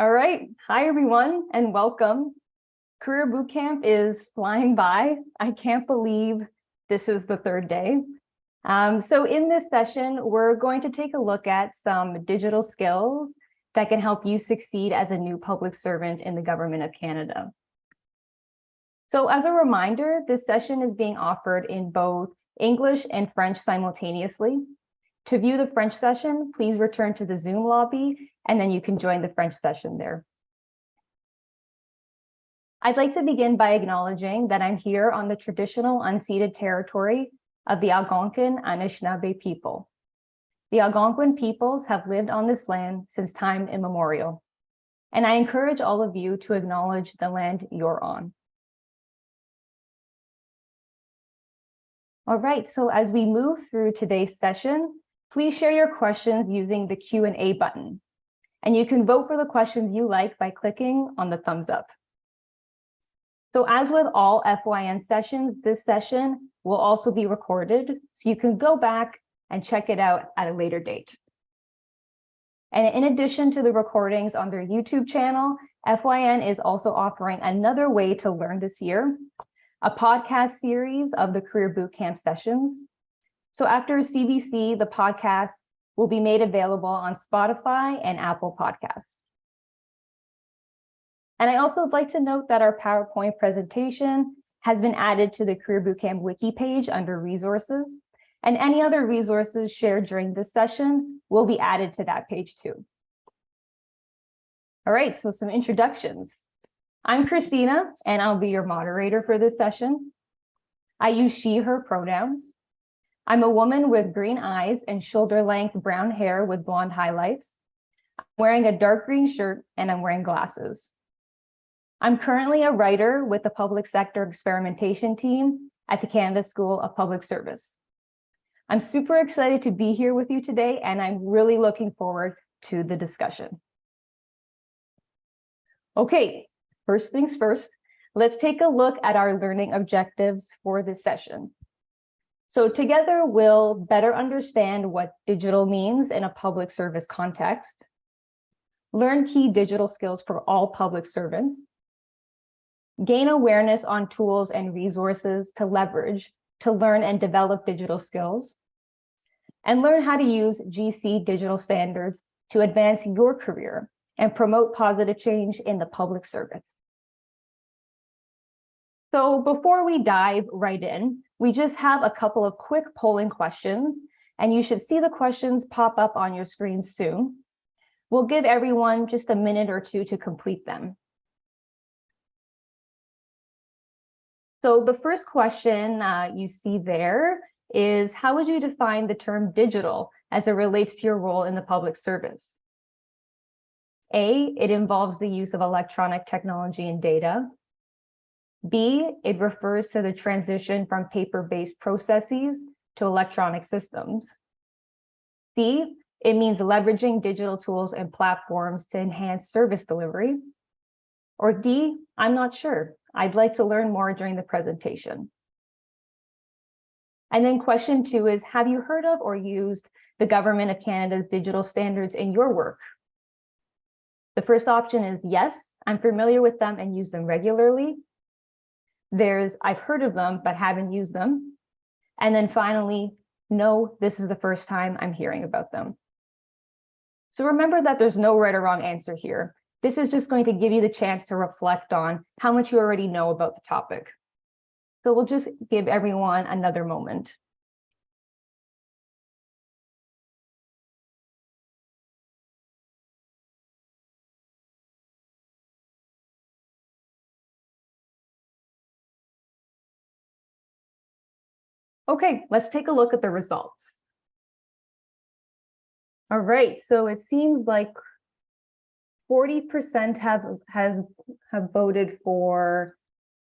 All right. Hi, everyone, and welcome. Career Bootcamp is flying by. I can't believe this is the third day. So in this session, we're going to take a look at some digital skills that can help you succeed as a new public servant in the Government of Canada. So as a reminder, this session is being offered in both English and French simultaneously. To view the French session, please return to the Zoom lobby, and then you can join the French session there. I'd like to begin by acknowledging that I'm here on the traditional unceded territory of the Algonquin Anishinaabe people. The Algonquin peoples have lived on this land since time immemorial, and I encourage all of you to acknowledge the land you're on. All right, so as we move through today's session, please share your questions using the Q&A button. And you can vote for the questions you like by clicking on the thumbs up. So as with all FYN sessions, this session will also be recorded, so you can go back and check it out at a later date. And in addition to the recordings on their YouTube channel, FYN is also offering another way to learn this year, a podcast series of the Career Bootcamp sessions. So after CBC, the podcast will be made available on Spotify and Apple Podcasts. And I also would like to note that our PowerPoint presentation has been added to the Career Bootcamp wiki page under resources, and any other resources shared during this session will be added to that page too. All right, so some introductions. I'm Christina, and I'll be your moderator for this session. I use she, her pronouns. I'm a woman with green eyes and shoulder-length brown hair with blonde highlights. I'm wearing a dark green shirt, and I'm wearing glasses. I'm currently a writer with the Public Sector Experimentation Team at the Canada School of Public Service. I'm super excited to be here with you today, and I'm really looking forward to the discussion. Okay, first things first, let's take a look at our learning objectives for this session. So together, we'll better understand what digital means in a public service context, learn key digital skills for all public servants, gain awareness on tools and resources to leverage to learn and develop digital skills, and learn how to use GC digital standards to advance your career and promote positive change in the public service. So before we dive right in, we just have a couple of quick polling questions, and you should see the questions pop up on your screen soon. We'll give everyone just a minute or two to complete them. So the first question you see there is, how would you define the term digital as it relates to your role in the public service? A, it involves the use of electronic technology and data. B, it refers to the transition from paper-based processes to electronic systems. C, it means leveraging digital tools and platforms to enhance service delivery. Or D, I'm not sure. I'd like to learn more during the presentation. And then question 2 is, have you heard of or used the Government of Canada's digital standards in your work? The first option is yes, I'm familiar with them and use them regularly. There's, I've heard of them, but haven't used them. And then finally, no, this is the first time I'm hearing about them. So remember that there's no right or wrong answer here. This is just going to give you the chance to reflect on how much you already know about the topic. So we'll just give everyone another moment. Okay, let's take a look at the results. All right, so it seems like 40% have voted for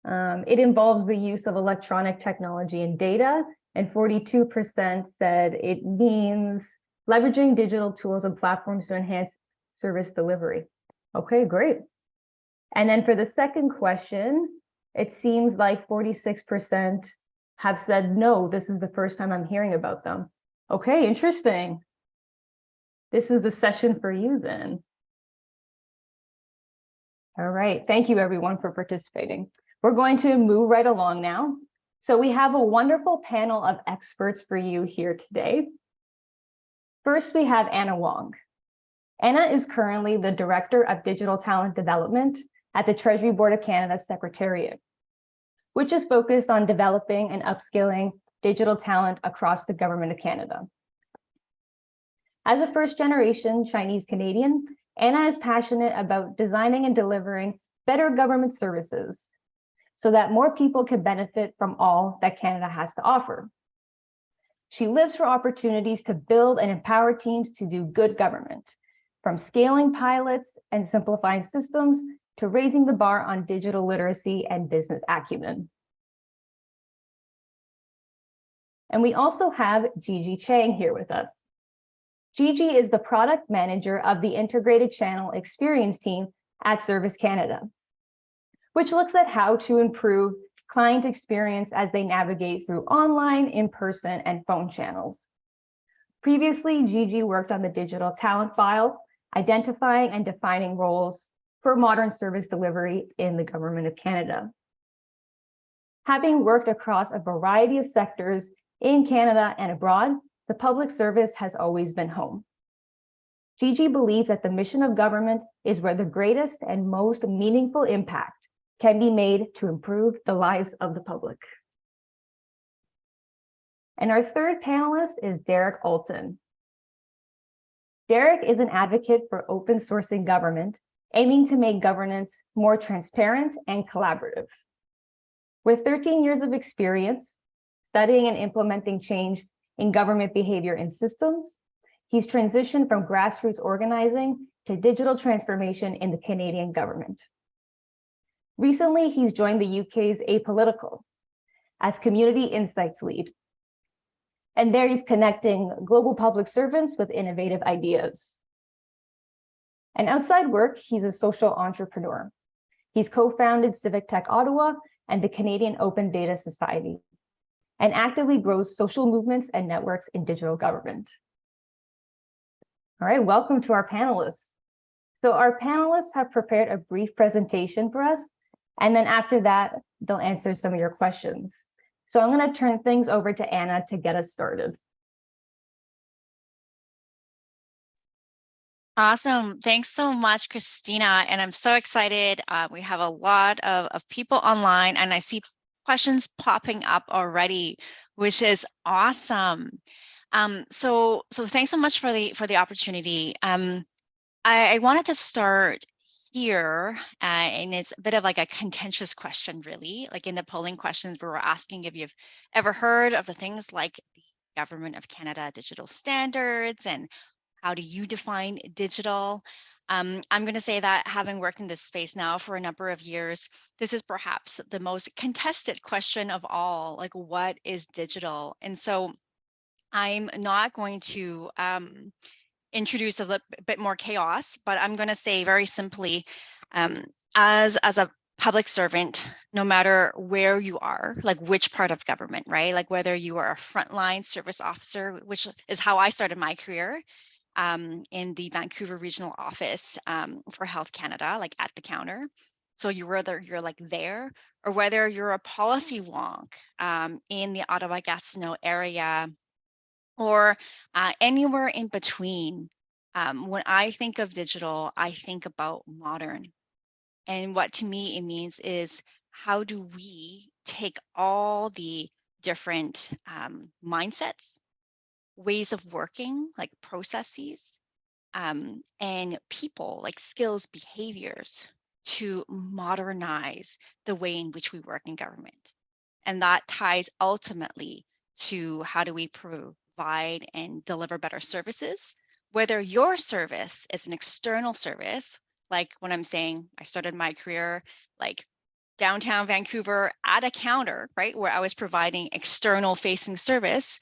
it involves the use of electronic technology and data, and 42% said it means leveraging digital tools and platforms to enhance service delivery. Okay, great. And then for the second question, it seems like 46% have said, no, this is the first time I'm hearing about them. Okay, interesting. This is the session for you then. All right, thank you everyone for participating. We're going to move right along now. So we have a wonderful panel of experts for you here today. First, we have Anna Wong. Anna is currently the Director of Digital Talent Development at the Treasury Board of Canada's Secretariat, which is focused on developing and upskilling digital talent across the Government of Canada. As a first-generation Chinese Canadian, Anna is passionate about designing and delivering better government services so that more people can benefit from all that Canada has to offer. She lives for opportunities to build and empower teams to do good government, from scaling pilots and simplifying systems to raising the bar on digital literacy and business acumen. And we also have Gigi Chang here with us. Gigi is the product manager of the Integrated Channel Experience team at Service Canada, which looks at how to improve client experience as they navigate through online, in-person, and phone channels. Previously, Gigi worked on the digital talent file, identifying and defining roles for modern service delivery in the Government of Canada. Having worked across a variety of sectors in Canada and abroad, the public service has always been home. Gigi believes that the mission of government is where the greatest and most meaningful impact can be made to improve the lives of the public. And our third panelist is Derek Alton. Derek is an advocate for open sourcing government, aiming to make governance more transparent and collaborative. With 13 years of experience studying and implementing change in government behavior and systems, he's transitioned from grassroots organizing to digital transformation in the Canadian government. Recently, he's joined the UK's Apolitical as Community Insights Lead. And there he's connecting global public servants with innovative ideas. And outside work, he's a social entrepreneur. He's co-founded Civic Tech Ottawa and the Canadian Open Data Society, and actively grows social movements and networks in digital government. All right, welcome to our panelists. So our panelists have prepared a brief presentation for us, and then after that, they'll answer some of your questions. So I'm going to turn things over to Anna to get us started. Awesome. Thanks so much, Christina. And I'm so excited. We have a lot of people online, and I see questions popping up already, which is awesome. So thanks so much for the opportunity. I wanted to start here, and it's a bit of like a contentious question, really. Like in the polling questions, we were asking if you've ever heard of the things like the Government of Canada digital standards, and how do you define digital? I'm going to say that having worked in this space now for a number of years, this is perhaps the most contested question of all, like what is digital? And so I'm not going to introduce a little bit more chaos, but I'm going to say very simply, as a public servant, no matter where you are, like which part of government, right? Like whether you are a frontline service officer, which is how I started my career, in the Vancouver regional office for Health Canada, like at the counter. So whether you're like there, or whether you're a policy wonk in the Ottawa-Gatineau area, or anywhere in between. When I think of digital, I think about modern. And what to me it means is, how do we take all the different mindsets, ways of working, like processes, and people, like skills, behaviors, to modernize the way in which we work in government. And that ties ultimately to how do we provide and deliver better services, whether your service is an external service, like when I'm saying I started my career like downtown Vancouver at a counter, right, where I was providing external facing service,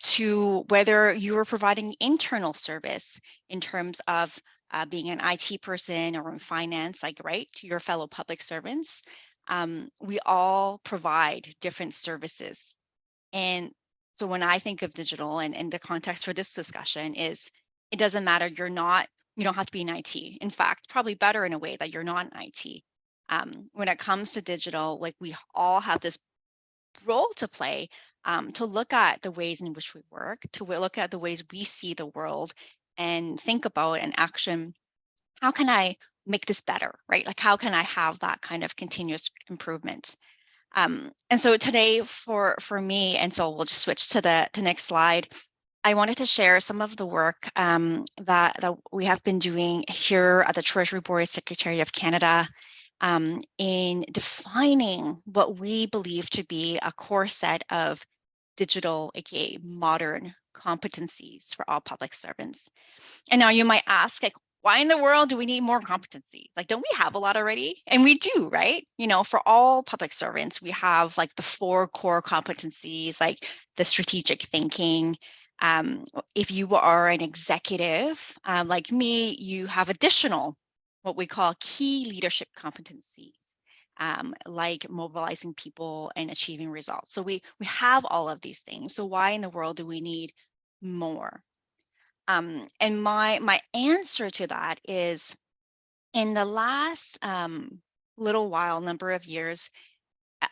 to whether you were providing internal service in terms of being an IT person or in finance, like, right, to your fellow public servants. We all provide different services. And so when I think of digital, and the context for this discussion is, it doesn't matter, you're not you don't have to be in IT. In fact, probably better in a way that you're not in IT. When it comes to digital, like we all have this role to play, to look at the ways in which we work, to look at the ways we see the world and think about an action. How can I make this better, right? Like, how can I have that kind of continuous improvement? And so today for me, and so we'll just switch to the next slide. I wanted to share some of the work that we have been doing here at the Treasury Board Secretary of Canada, in defining what we believe to be a core set of digital, aka modern competencies for all public servants. And now you might ask, like, why in the world do we need more competency? Like, don't we have a lot already? And we do, right? You know, for all public servants, we have like the 4 core competencies, like the strategic thinking. If you are an executive, like me, you have additional, what we call key leadership competencies, like mobilizing people and achieving results. So we have all of these things. So why in the world do we need more? And my answer to that is, in the last little while, number of years,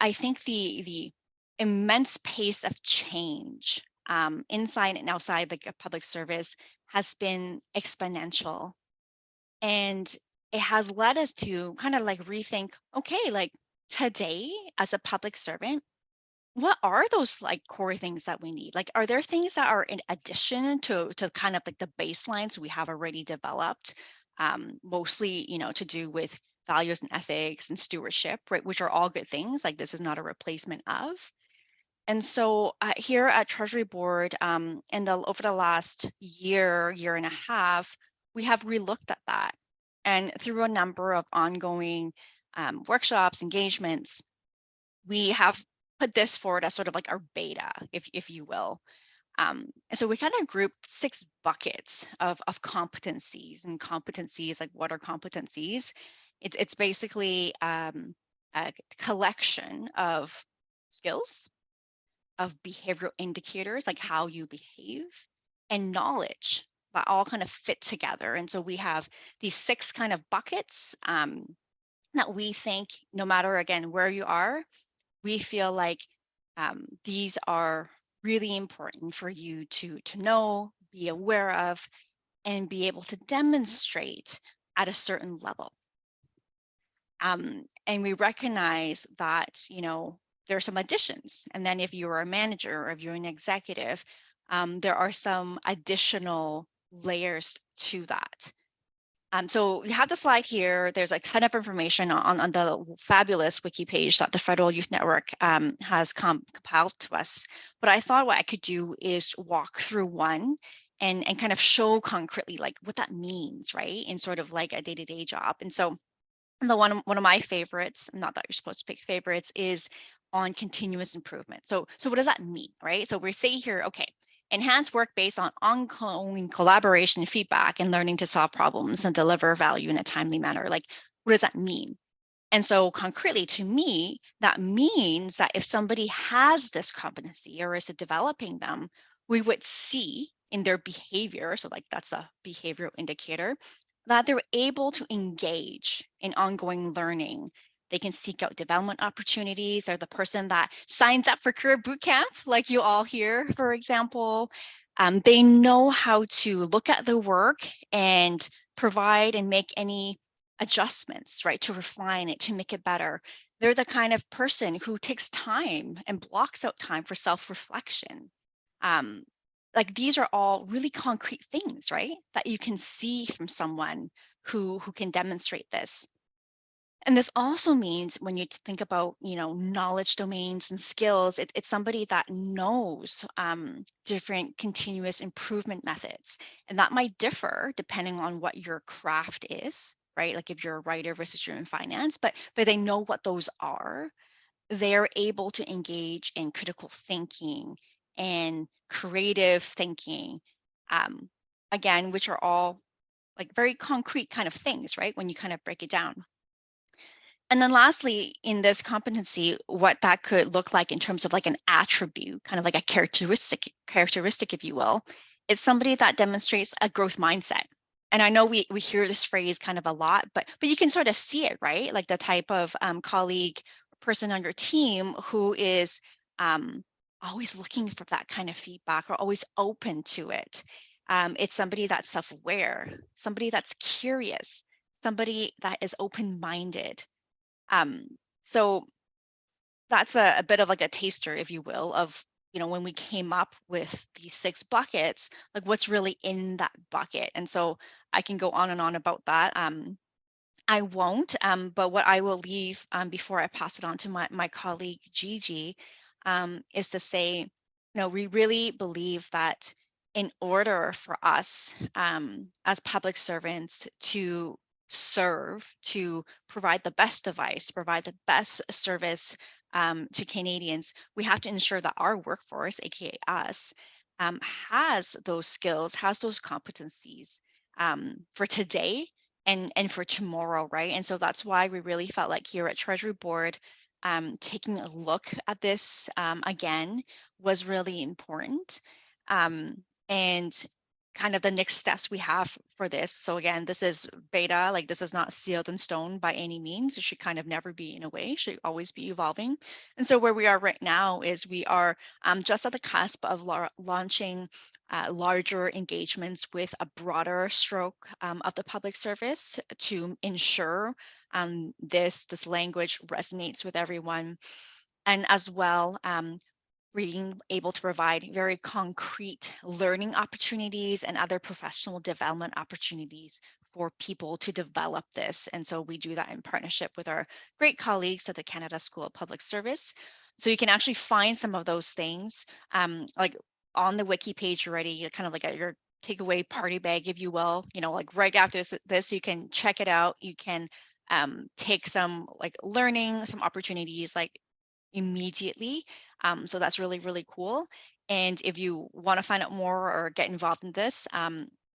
I think the immense pace of change inside and outside the public service has been exponential, and it has led us to kind of like rethink. Okay, like today as a public servant, what are those like core things that we need? Like, are there things that are in addition to kind of like the baselines we have already developed, mostly, you know, to do with values and ethics and stewardship, right? Which are all good things. Like, this is not a replacement of. And so here at Treasury Board, over the last year and a half, we have relooked at that, and through a number of ongoing workshops, engagements, we have put this forward as sort of like our beta, if you will. And so we kind of grouped 6 buckets of competencies, and competencies, like, what are competencies? It's basically a collection of skills, of behavioral indicators, like how you behave, and knowledge that all kind of fit together. And so we have these 6 kind of buckets that we think, no matter, again, where you are, we feel like these are really important for you to know, be aware of, and be able to demonstrate at a certain level. And we recognize that, you know, there are some additions. And then if you're a manager or if you're an executive, there are some additional layers to that. So you have the slide here. There's a ton of information on the fabulous wiki page that the Federal Youth Network has compiled to us. But I thought what I could do is walk through one and kind of show concretely like what that means, right? In sort of like a day-to-day job. And so one of my favorites, not that you're supposed to pick favorites, is on continuous improvement. So what does that mean, right? So we say here, okay, enhance work based on ongoing collaboration, feedback, and learning to solve problems and deliver value in a timely manner. Like, what does that mean? And so concretely, to me, that means that if somebody has this competency or is developing them, we would see in their behavior, so like that's a behavioral indicator, that they're able to engage in ongoing learning. They can seek out development opportunities. They're the person that signs up for career bootcamp, like you all here, for example. They know how to look at the work and provide and make any adjustments, right, to refine it, to make it better. They're the kind of person who takes time and blocks out time for self-reflection. Like, these are all really concrete things, right, that you can see from someone who can demonstrate this. And this also means when you think about, you know, knowledge domains and skills, it's somebody that knows different continuous improvement methods. And that might differ depending on what your craft is, right? Like if you're a writer versus you're in finance, but they know what those are. They're able to engage in critical thinking and creative thinking, again, which are all like very concrete kind of things, right? When you kind of break it down. And then lastly, in this competency, what that could look like in terms of like an attribute, kind of like a characteristic, if you will, is somebody that demonstrates a growth mindset, and I know we hear this phrase kind of a lot, but you can sort of see it, right? Like the type of colleague, person on your team who is always looking for that kind of feedback or always open to it. It's somebody that's self-aware, somebody that's curious, somebody that is open-minded. So that's a bit of like a taster, if you will, of, you know, when we came up with these 6 buckets, like what's really in that bucket. And so I can go on and on about that. I won't, but what I will leave before I pass it on to my colleague Gigi is to say, you know, we really believe that in order for us as public servants to serve, to provide the best device, provide the best service to Canadians, we have to ensure that our workforce, aka us, has those skills, has those competencies for today and for tomorrow, right? And so that's why we really felt like here at Treasury Board, taking a look at this again was really important. And kind of the next steps we have for this. So again, this is beta, like this is not sealed in stone by any means. It should kind of never be, in a way, it should always be evolving. And so where we are right now is we are just at the cusp of launching larger engagements with a broader stroke of the public service to ensure this language resonates with everyone, and as well being able to provide very concrete learning opportunities and other professional development opportunities for people to develop this. And so we do that in partnership with our great colleagues at the Canada School of Public Service. So you can actually find some of those things like on the wiki page already, kind of like your takeaway party bag, if you will, you know, like right after this, you can check it out. You can take some like learning, some opportunities like immediately. So that's really, really cool. And if you want to find out more or get involved in this,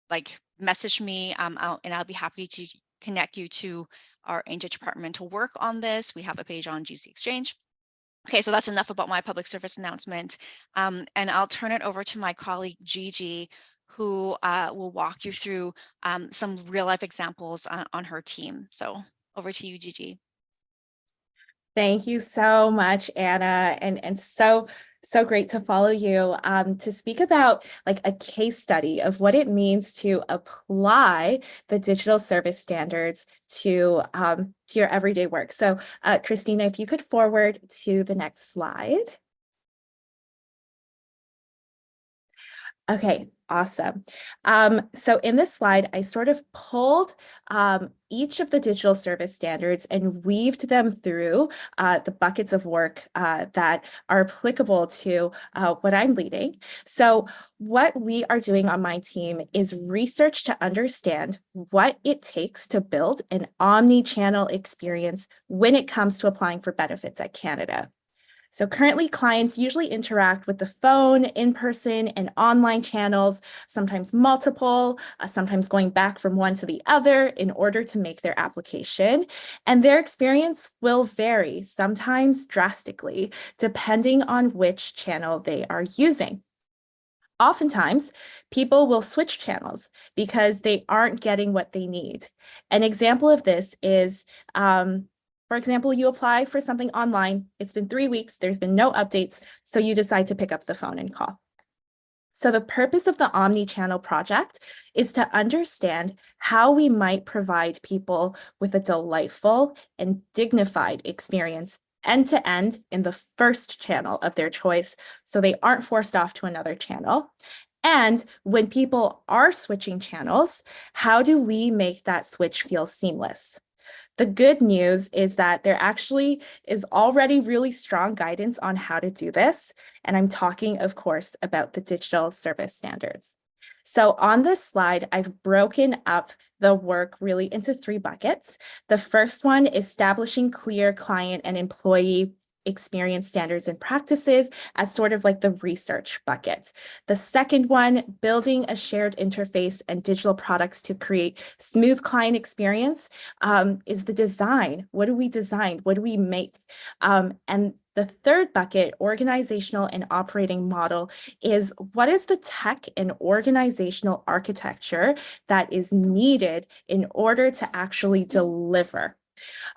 like message me and I'll be happy to connect you to our interdepartmental work on this. We have a page on GC Exchange. Okay, so that's enough about my public service announcement. And I'll turn it over to my colleague Gigi, who will walk you through some real life examples on her team. So over to you, Gigi. Thank you so much, Anna, and so great to follow you to speak about like a case study of what it means to apply the digital service standards to your everyday work. So Christina, if you could forward to the next slide. Okay, awesome. So in this slide, I sort of pulled each of the digital service standards and weaved them through the buckets of work that are applicable to what I'm leading. So what we are doing on my team is research to understand what it takes to build an omni-channel experience when it comes to applying for benefits at Canada. So currently clients usually interact with the phone, in-person, and online channels, sometimes multiple, sometimes going back from one to the other in order to make their application. And their experience will vary, sometimes drastically, depending on which channel they are using. Oftentimes, people will switch channels because they aren't getting what they need. An example of this is for example, you apply for something online, it's been 3 weeks, there's been no updates, so you decide to pick up the phone and call. So the purpose of the Omni-Channel project is to understand how we might provide people with a delightful and dignified experience end-to-end in the first channel of their choice, so they aren't forced off to another channel. And when people are switching channels, how do we make that switch feel seamless? The good news is that there actually is already really strong guidance on how to do this. And I'm talking, of course, about the digital service standards. So on this slide, I've broken up the work really into 3 buckets. The first one is establishing clear client and employee experience standards and practices as sort of like the research bucket. The second one, building a shared interface and digital products to create smooth client experience, is the design. What do we design? What do we make? And The third bucket, organizational and operating model, is what is the tech and organizational architecture that is needed in order to actually deliver.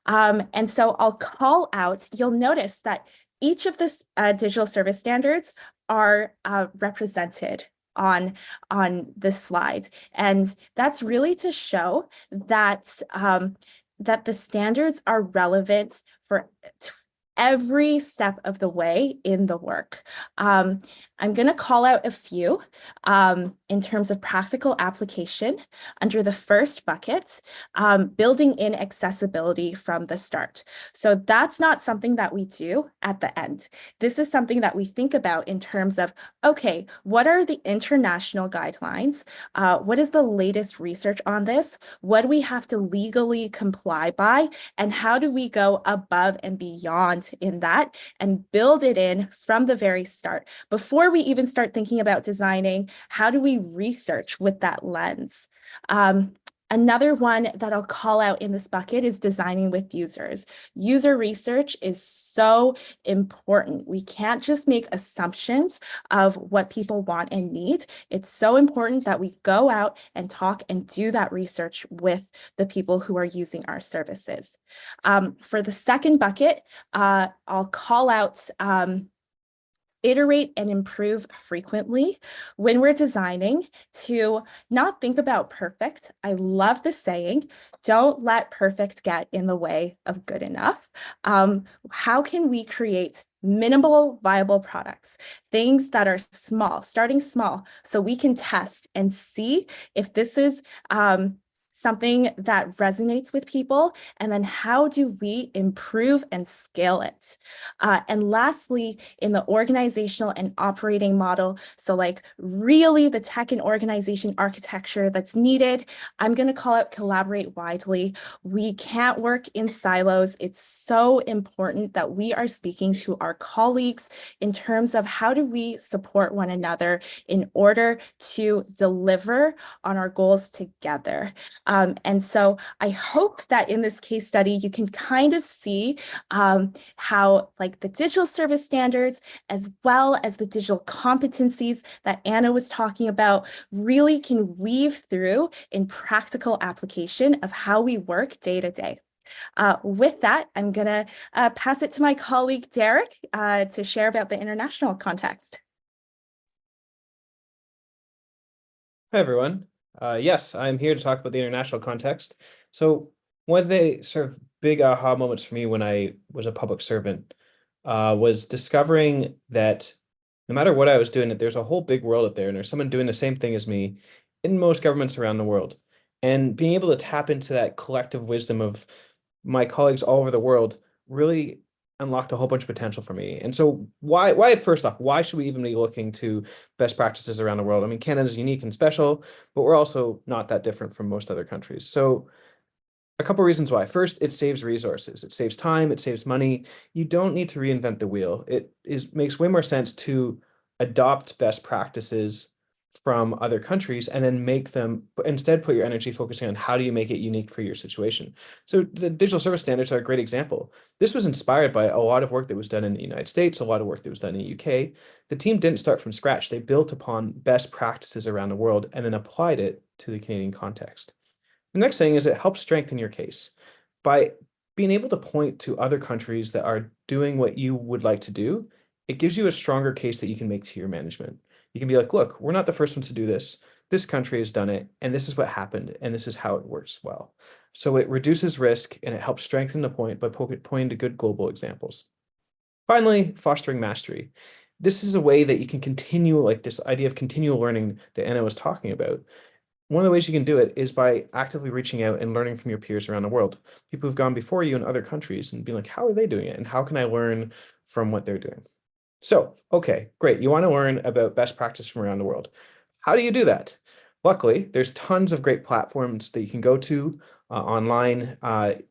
And so I'll call out, you'll notice that each of the digital service standards are represented on this slide. And that's really to show that, that the standards are relevant for every step of the way in the work. I'm going to call out a few in terms of practical application under the first bucket, building in accessibility from the start. So that's not something that we do at the end. This is something that we think about in terms of, okay, what are the international guidelines? What is the latest research on this? What do we have to legally comply by? And how do we go above and beyond in that and build it in from the very start? Before we even start thinking about designing, how do we research with that lens? Another one that I'll call out in this bucket is designing with users. User research is so important. We can't just make assumptions of what people want and need. It's so important that we go out and talk and do that research with the people who are using our services. For the second bucket, I'll call out iterate and improve frequently when we're designing, to not think about perfect. I love the saying, don't let perfect get in the way of good enough. How can we create minimal viable products, things that are small, starting small, so we can test and see if this is something that resonates with people, and then how do we improve and scale it? And lastly, in the organizational and operating model, so like really the tech and organization architecture that's needed, I'm going to call it collaborate widely. We can't work in silos. It's so important that we are speaking to our colleagues in terms of how do we support one another in order to deliver on our goals together. And so I hope that in this case study, you can kind of see how like the digital service standards, as well as the digital competencies that Anna was talking about, really can weave through in practical application of how we work day to day. With that, I'm going to pass it to my colleague, Derek, to share about the international context. Hi, everyone. Yes, I'm here to talk about the international context. So one of the sort of big aha moments for me when I was a public servant was discovering that no matter what I was doing, that there's a whole big world out there, and there's someone doing the same thing as me in most governments around the world. And being able to tap into that collective wisdom of my colleagues all over the world really unlocked a whole bunch of potential for me. And so why first off, why should we even be looking to best practices around the world? I mean, Canada's unique and special, but we're also not that different from most other countries. So a couple reasons why. First, it saves resources. It saves time, it saves money. You don't need to reinvent the wheel. It makes way more sense to adopt best practices from other countries and then make them, instead put your energy focusing on how do you make it unique for your situation. So the digital service standards are a great example. This was inspired by a lot of work that was done in the United States, a lot of work that was done in the UK. The team didn't start from scratch. They built upon best practices around the world and then applied it to the Canadian context. The next thing is it helps strengthen your case. By being able to point to other countries that are doing what you would like to do, it gives you a stronger case that you can make to your management. You can be like, look, we're not the first ones to do this. This country has done it, and this is what happened, and this is how it works well. So it reduces risk, and it helps strengthen the point by pointing to good global examples. Finally, fostering mastery. This is a way that you can continue, like this idea of continual learning that Anna was talking about. One of the ways you can do it is by actively reaching out and learning from your peers around the world, people who've gone before you in other countries, and being like, how are they doing it? And how can I learn from what they're doing? So, okay, great. You want to learn about best practice from around the world. How do you do that? Luckily, there's tons of great platforms that you can go to. online,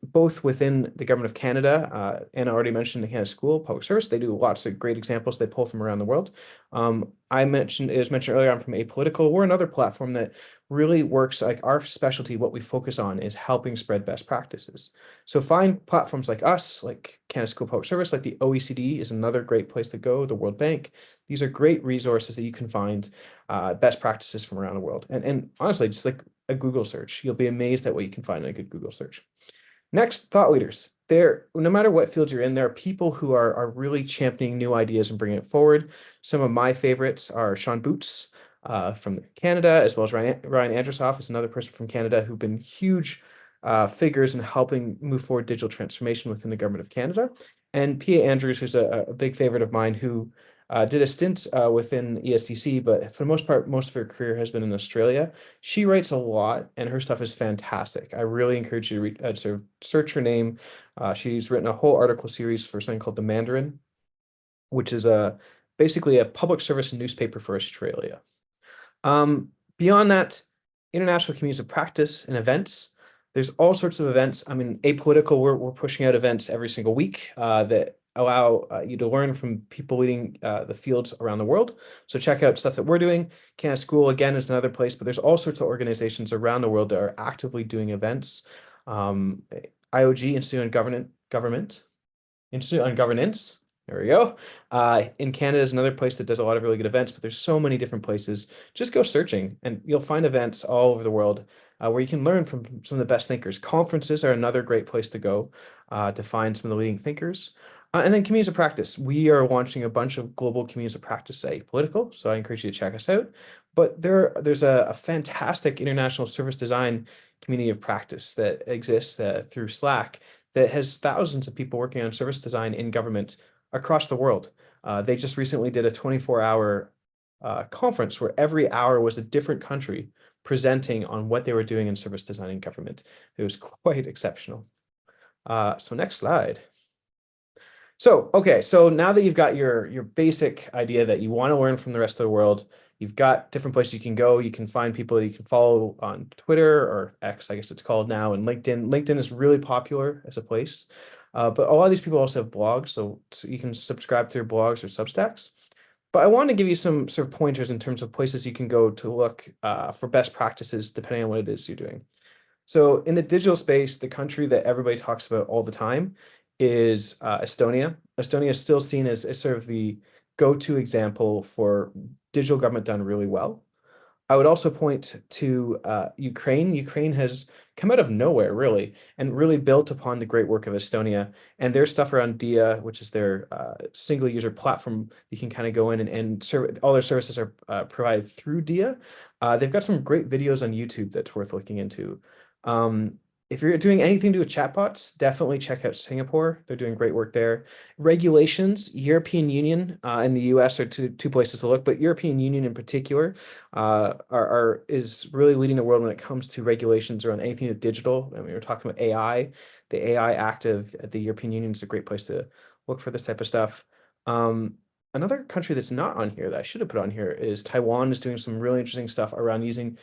both within the Government of Canada. Anna already mentioned the Canada School of Public Service. They do lots of great examples they pull from around the world. It was mentioned earlier, I'm from Apolitical. We're another platform that really works, like our specialty, what we focus on is helping spread best practices. So find platforms like us, like Canada School of Public Service, like the OECD is another great place to go, the World Bank. These are great resources that you can find best practices from around the world. And honestly, just like a Google search, you'll be amazed at what you can find in a good Google search. Next, thought leaders. No matter what field you're in, there are people who are really championing new ideas and bringing it forward. Some of my favorites are Sean Boots from Canada, as well as Ryan Andrusoff is another person from Canada who've been huge figures in helping move forward digital transformation within the Government of Canada. And Pia Andrews, who's a big favorite of mine, who did a stint within ESDC, but for the most part, most of her career has been in Australia. She writes a lot, and her stuff is fantastic. I really encourage you to sort of search her name. She's written a whole article series for something called The Mandarin, which is basically a public service newspaper for Australia. Beyond that, international communities of practice and events. There's all sorts of events. I mean, Apolitical, we're pushing out events every single week that allow you to learn from people leading the fields around the world. So check out stuff that we're doing. Canada School, again, is another place, but there's all sorts of organizations around the world that are actively doing events. IOG, Institute on Institute on Governance. There we go. In Canada is another place that does a lot of really good events, but there's so many different places. Just go searching and you'll find events all over the world where you can learn from some of the best thinkers. Conferences are another great place to go to find some of the leading thinkers. And then communities of practice. We are launching a bunch of global communities of practice at Apolitical, so I encourage you to check us out. But there's a fantastic international service design community of practice that exists through Slack that has thousands of people working on service design in government across the world. They just recently did a 24-hour conference where every hour was a different country presenting on what they were doing in service design in government. It was quite exceptional. So next slide. So, okay, so now that you've got your basic idea that you want to learn from the rest of the world, you've got different places you can go. You can find people you can follow on Twitter or X, I guess it's called now, and LinkedIn. LinkedIn is really popular as a place. But a lot of these people also have blogs, so you can subscribe to their blogs or Substacks. But I want to give you some sort of pointers in terms of places you can go to look for best practices, depending on what it is you're doing. So in the digital space, the country that everybody talks about all the time is Estonia. Estonia is still seen as sort of the go-to example for digital government done really well. I would also point to Ukraine. Ukraine has come out of nowhere, really, and really built upon the great work of Estonia and their stuff around DIA, which is their single user platform. You can kind of go in and all their services are provided through DIA. They've got some great videos on YouTube that's worth looking into. If you're doing anything to do with chatbots, definitely check out Singapore. They're doing great work there. Regulations, European Union and the US are two places to look, but European Union in particular is really leading the world when it comes to regulations around anything to digital. I mean, we're talking about AI. The AI Act at the European Union is a great place to look for this type of stuff. Another country that's not on here that I should have put on here is Taiwan is doing some really interesting stuff around using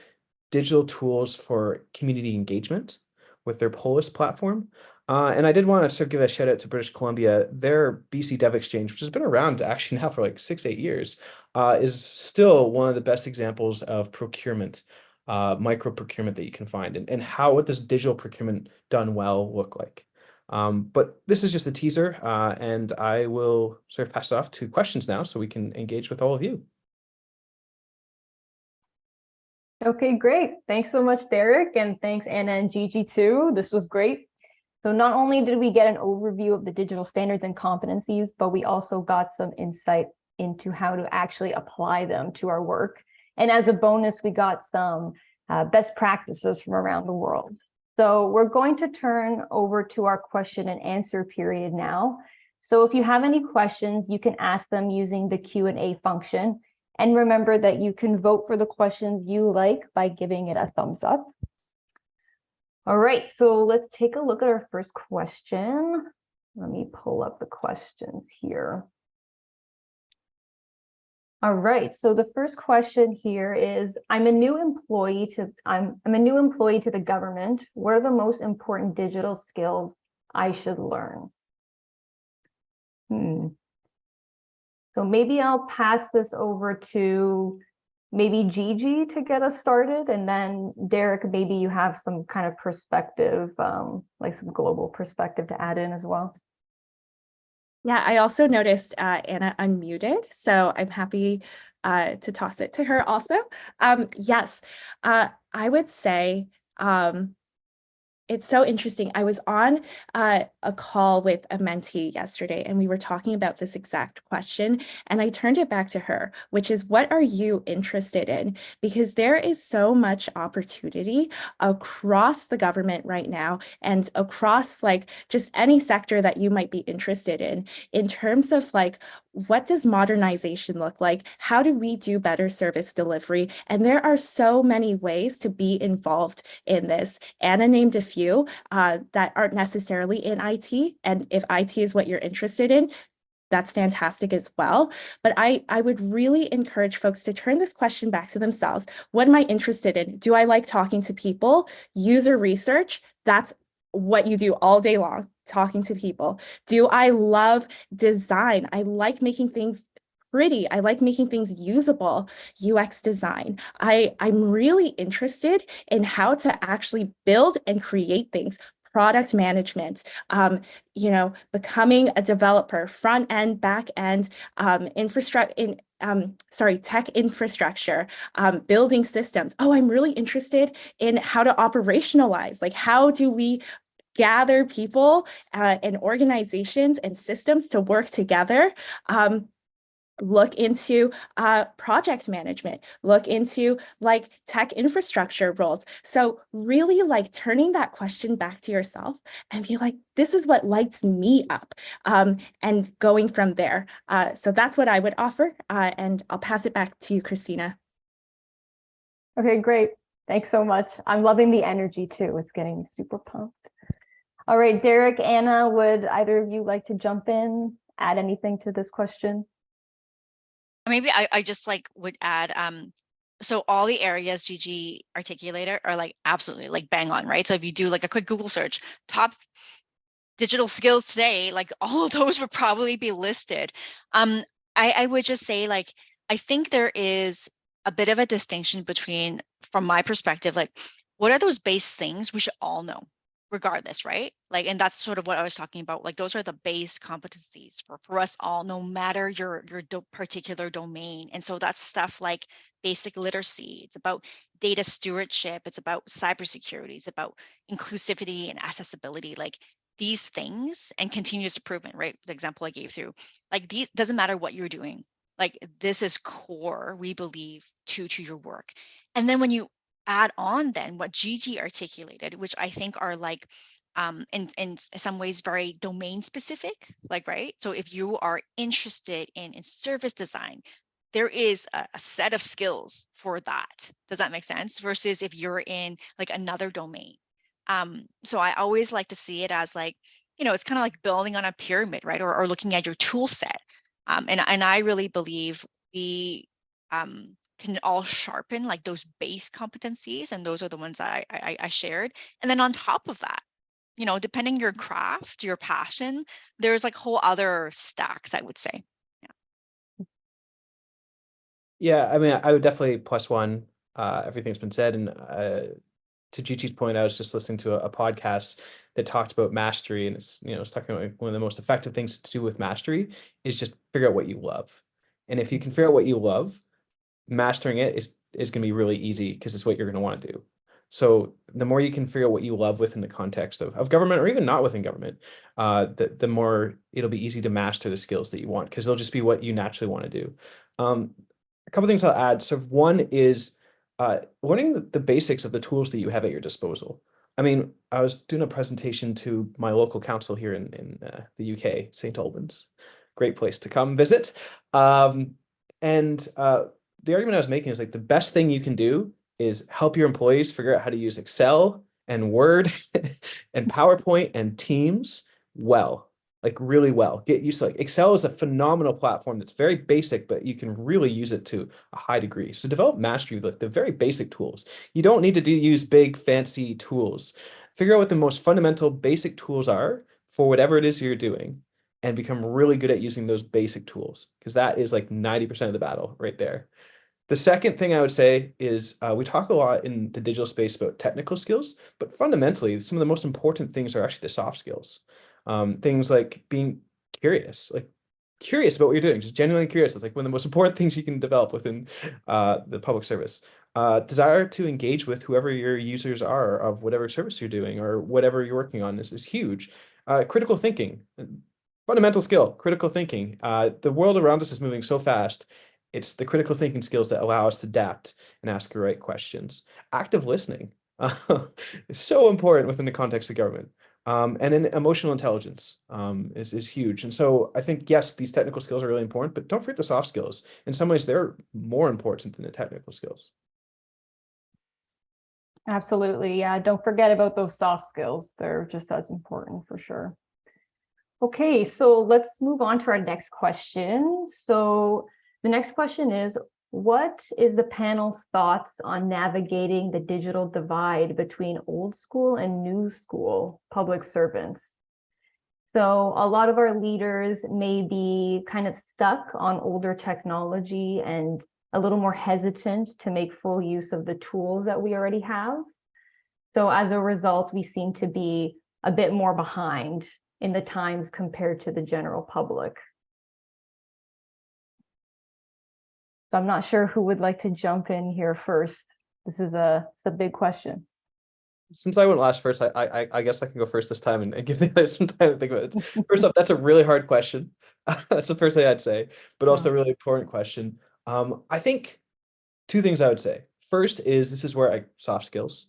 digital tools for community engagement with their Polis platform. And I did want to sort of give a shout out to British Columbia. Their BC Dev Exchange, which has been around actually now for like 6-8 years, is still one of the best examples of procurement, micro procurement that you can find, and what does digital procurement done well look like. But this is just a teaser, and I will sort of pass it off to questions now so we can engage with all of you. Okay, great. Thanks so much, Derek, and thanks, Anna and Gigi, too. This was great. So not only did we get an overview of the digital standards and competencies, but we also got some insight into how to actually apply them to our work. And as a bonus, we got some best practices from around the world. So we're going to turn over to our question and answer period now. So if you have any questions, you can ask them using the Q&A function. And remember that you can vote for the questions you like by giving it a thumbs up. All right, so let's take a look at our first question. Let me pull up the questions here. All right, so the first question here is, I'm a new employee to the government. What are the most important digital skills I should learn? So maybe I'll pass this over to maybe Gigi to get us started, and then Derek, maybe you have some kind of perspective, like some global perspective to add in as well. Yeah, I also noticed Anna unmuted, so I'm happy to toss it to her also. Yes, I would say it's so interesting. I was on a call with a mentee yesterday, and we were talking about this exact question. And I turned it back to her, which is, what are you interested in? Because there is so much opportunity across the government right now and across like just any sector that you might be interested in terms of like, what does modernization look like? How do we do better service delivery? And there are so many ways to be involved in this. Anna named a few that aren't necessarily in IT. And if IT is what you're interested in, that's fantastic as well. But I would really encourage folks to turn this question back to themselves. What am I interested in? Do I like talking to people? User research, that's what you do all day long, talking to people. Do I love design? I like making things pretty. I like making things usable. UX design. I'm really interested in how to actually build and create things. Product management, becoming a developer, front end, back end, infrastructure tech infrastructure, building systems. Oh, I'm really interested in how to operationalize. Like, how do we gather people and organizations and systems to work together? Look into project management, look into like tech infrastructure roles. So really like turning that question back to yourself and be like, this is what lights me up, and going from there. So that's what I would offer. And I'll pass it back to you, Christina. Okay, great. Thanks so much. I'm loving the energy too. It's getting me super pumped. All right, Derek, Anna, would either of you like to jump in, add anything to this question? Maybe I just like would add, so all the areas Gigi articulated are like absolutely like bang on, right? So if you do like a quick Google search, top digital skills today, like all of those would probably be listed. I would just say, like, I think there is a bit of a distinction between, from my perspective, like, what are those base things we should all know regardless, right? Like, and that's sort of what I was talking about. Like, those are the base competencies for us all, no matter your particular domain. And so that's stuff like basic literacy. It's about data stewardship. It's about cybersecurity. It's about inclusivity and accessibility. Like, these things and continuous improvement, right? The example I gave through, like, these, doesn't matter what you're doing. Like, this is core, we believe, to your work. And then when you add on then what Gigi articulated, which I think are like in some ways very domain specific, like, right? So if you are interested in service design, there is a set of skills for that. Does that make sense? Versus if you're in like another domain. So I always like to see it as like, it's kind of like building on a pyramid, right? Or looking at your tool set. And I really believe we can all sharpen like those base competencies, and those are the ones I shared. And then on top of that, depending your craft, your passion, there's like whole other stacks, I would say. Yeah, I mean, I would definitely plus one everything's been said. And to Gigi's point, I was just listening to a podcast that talked about mastery, and it's talking about one of the most effective things to do with mastery is just figure out what you love. And if you can figure out what you love, mastering it is going to be really easy because it's what you're going to want to do. So the more you can figure out what you love within the context of government, or even not within government, the more it'll be easy to master the skills that you want, because they'll just be what you naturally want to do. A couple things I'll add. So one is learning the basics of the tools that you have at your disposal. I mean, I was doing a presentation to my local council here in the UK, St. Albans. Great place to come visit. And the argument I was making is like the best thing you can do is help your employees figure out how to use Excel and Word and PowerPoint and Teams well. like really well. Get used to like Excel is a phenomenal platform that's very basic, but you can really use it to a high degree. So develop mastery with like the very basic tools. You don't need to use big fancy tools. Figure out what the most fundamental basic tools are for whatever it is you're doing and become really good at using those basic tools, because that is like 90% of the battle right there. The second thing I would say is we talk a lot in the digital space about technical skills, but fundamentally, some of the most important things are actually the soft skills. Things like being curious about what you're doing, just genuinely curious. It's like one of the most important things you can develop within the public service. Desire to engage with whoever your users are of whatever service you're doing or whatever you're working on is huge. Critical thinking, fundamental skill, critical thinking. The world around us is moving so fast. It's the critical thinking skills that allow us to adapt and ask the right questions. Active listening is so important within the context of government. And then emotional intelligence is huge. And so I think, yes, these technical skills are really important, but don't forget the soft skills. In some ways, they're more important than the technical skills. Absolutely. Yeah. Don't forget about those soft skills. They're just as important for sure. Okay, so let's move on to our next question. So the next question is, what is the panel's thoughts on navigating the digital divide between old school and new school public servants? So a lot of our leaders may be kind of stuck on older technology and a little more hesitant to make full use of the tools that we already have. So as a result, we seem to be a bit more behind in the times compared to the general public. So I'm not sure who would like to jump in here first. This is a big question. Since I went last first, I guess I can go first this time and give the others some time to think about it. First off, that's a really hard question. That's the first thing I'd say, but also a really important question. I think two things I would say. First is this is where soft skills,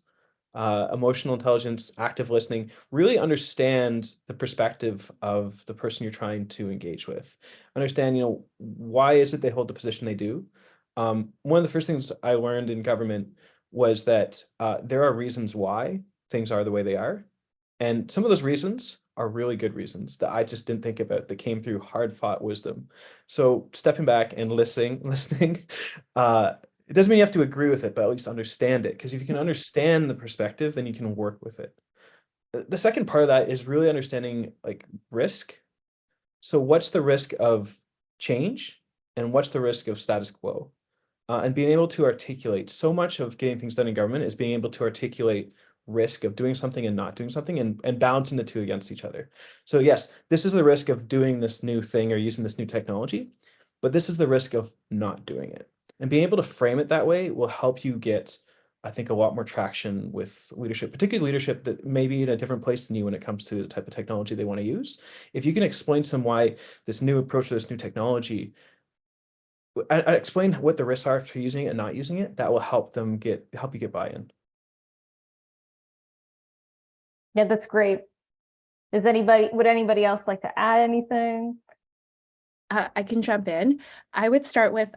emotional intelligence, active listening, really understand the perspective of the person you're trying to engage with. Understand, why is it they hold the position they do? One of the first things I learned in government was that there are reasons why things are the way they are. And some of those reasons are really good reasons that I just didn't think about, that came through hard-fought wisdom. So stepping back and listening, it doesn't mean you have to agree with it, but at least understand it. Because if you can understand the perspective, then you can work with it. The second part of that is really understanding like risk. So what's the risk of change and what's the risk of status quo? And being able to articulate, so much of getting things done in government is being able to articulate risk of doing something and not doing something and balancing the two against each other. So yes, this is the risk of doing this new thing or using this new technology, but this is the risk of not doing it. And being able to frame it that way will help you get, I think, a lot more traction with leadership, particularly leadership that may be in a different place than you when it comes to the type of technology they want to use. If you can explain to them why this new approach to this new technology, I explain what the risks are for using it and not using it, that will help you get buy-in. Yeah, that's great. Would anybody else like to add anything? I can jump in. I would start with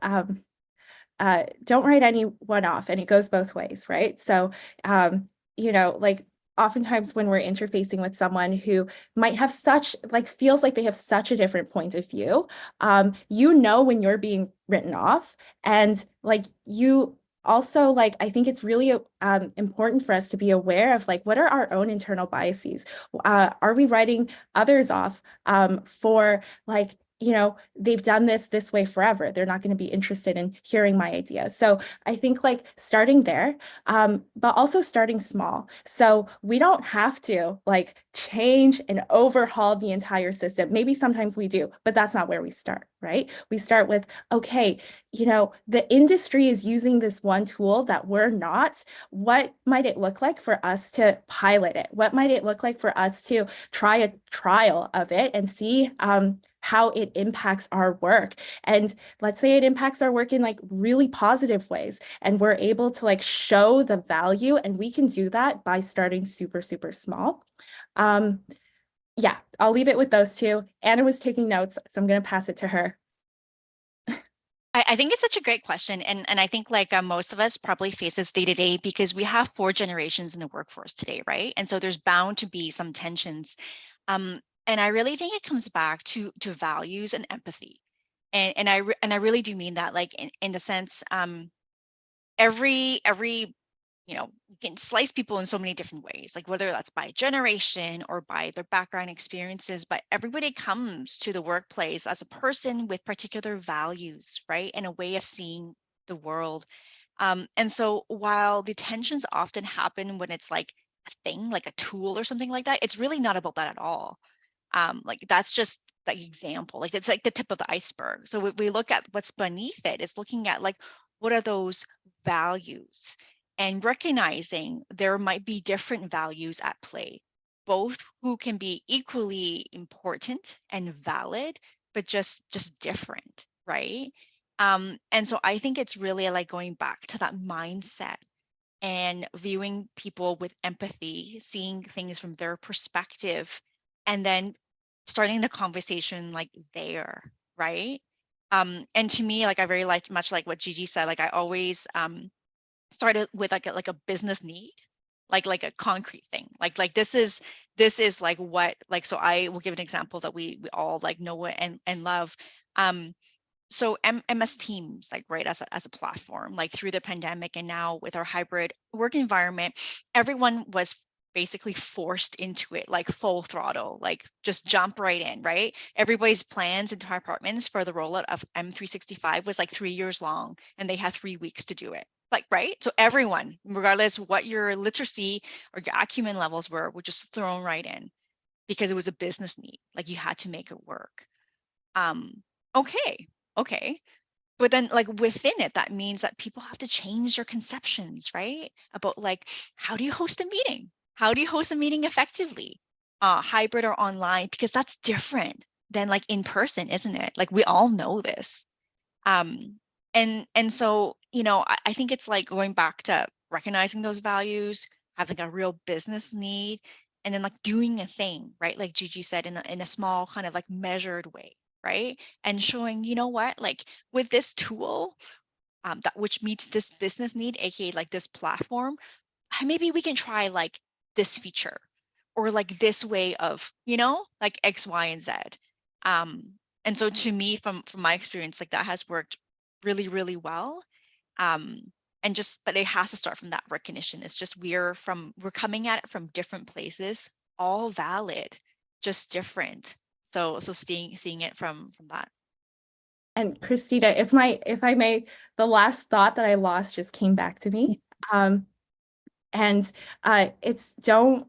don't write anyone off, and it goes both ways, right? So, like oftentimes when we're interfacing with someone who might have feels like they have such a different point of view, when you're being written off, and you also I think it's really important for us to be aware of what are our own internal biases. Are we writing others off for they've done this way forever? They're not going to be interested in hearing my ideas. So I think starting there, but also starting small. So we don't have to change and overhaul the entire system. Maybe sometimes we do, but that's not where we start, right? We start with, okay, the industry is using this one tool that we're not. What might it look like for us to pilot it? What might it look like for us to try a trial of it and see how it impacts our work? And let's say it impacts our work in really positive ways, and we're able to show the value, and we can do that by starting super, super small. Yeah, I'll leave it with those two. Anna was taking notes, so I'm going to pass it to her. I think it's such a great question. And I think most of us probably face this day to day because we have 4 generations in the workforce today, right? And so there's bound to be some tensions. And I really think it comes back to values and empathy. And I really do mean that, like in the sense, every you can slice people in so many different ways, like whether that's by generation or by their background experiences, but everybody comes to the workplace as a person with particular values, right? And a way of seeing the world. And so while the tensions often happen when it's like a thing, like a tool or something like that, it's really not about that at all. Like that's just the example, like it's like the tip of the iceberg. So we look at what's beneath it, is looking at like, what are those values, and recognizing there might be different values at play, both who can be equally important and valid, but just different, right? And so I think it's really like going back to that mindset and viewing people with empathy, seeing things from their perspective, and then starting the conversation like there, right? And to me, like I very much like what Gigi said, like I always started with like a business need, like a concrete thing, like this is like what, like, so I will give an example that we all like know and love. So MS Teams, like, right, as a platform, like through the pandemic and now with our hybrid work environment, everyone was basically forced into it, like full throttle, like just jump right in, right? Everybody's plans into our apartments for the rollout of M365 was like 3 years long, and they had 3 weeks to do it. Like, right? So everyone, regardless what your literacy or your acumen levels were just thrown right in because it was a business need. Like you had to make it work. Okay. But then like within it, that means that people have to change their conceptions, right? About like, how do you host a meeting? How do you host a meeting effectively? Hybrid or online, because that's different than like in person, isn't it? Like we all know this. And so, I think it's like going back to recognizing those values, having a real business need, and then like doing a thing, right? Like Gigi said, in a small kind of like measured way, right? And showing, what, like with this tool, that which meets this business need, aka like this platform, maybe we can try like this feature or like this way of, like X, Y, and Z. And so to me, from my experience, like that has worked really, really well. And but it has to start from that recognition. It's just we're coming at it from different places, all valid, just different. So seeing it from that. And Christina, if I may, the last thought that I lost just came back to me. And it's don't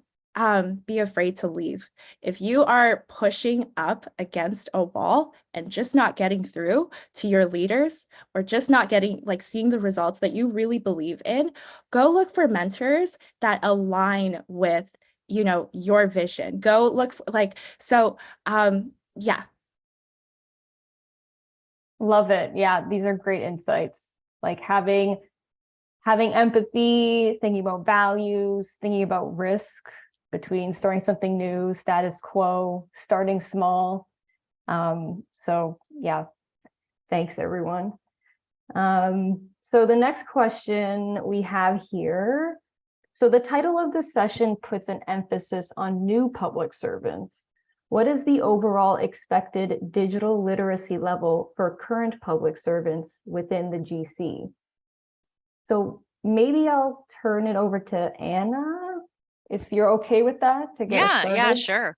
be afraid to leave. If you are pushing up against a wall and just not getting through to your leaders, or just not getting, like, seeing the results that you really believe in, go look for mentors that align with, your vision. Go look for, yeah. Love it. Yeah, these are great insights. Like having empathy, thinking about values, thinking about risk between starting something new, status quo, starting small. So yeah, thanks everyone. So the next question we have here. So the title of the session puts an emphasis on new public servants. What is the overall expected digital literacy level for current public servants within the GC? So maybe I'll turn it over to Anna, if you're okay with that, to get us started. Yeah, sure.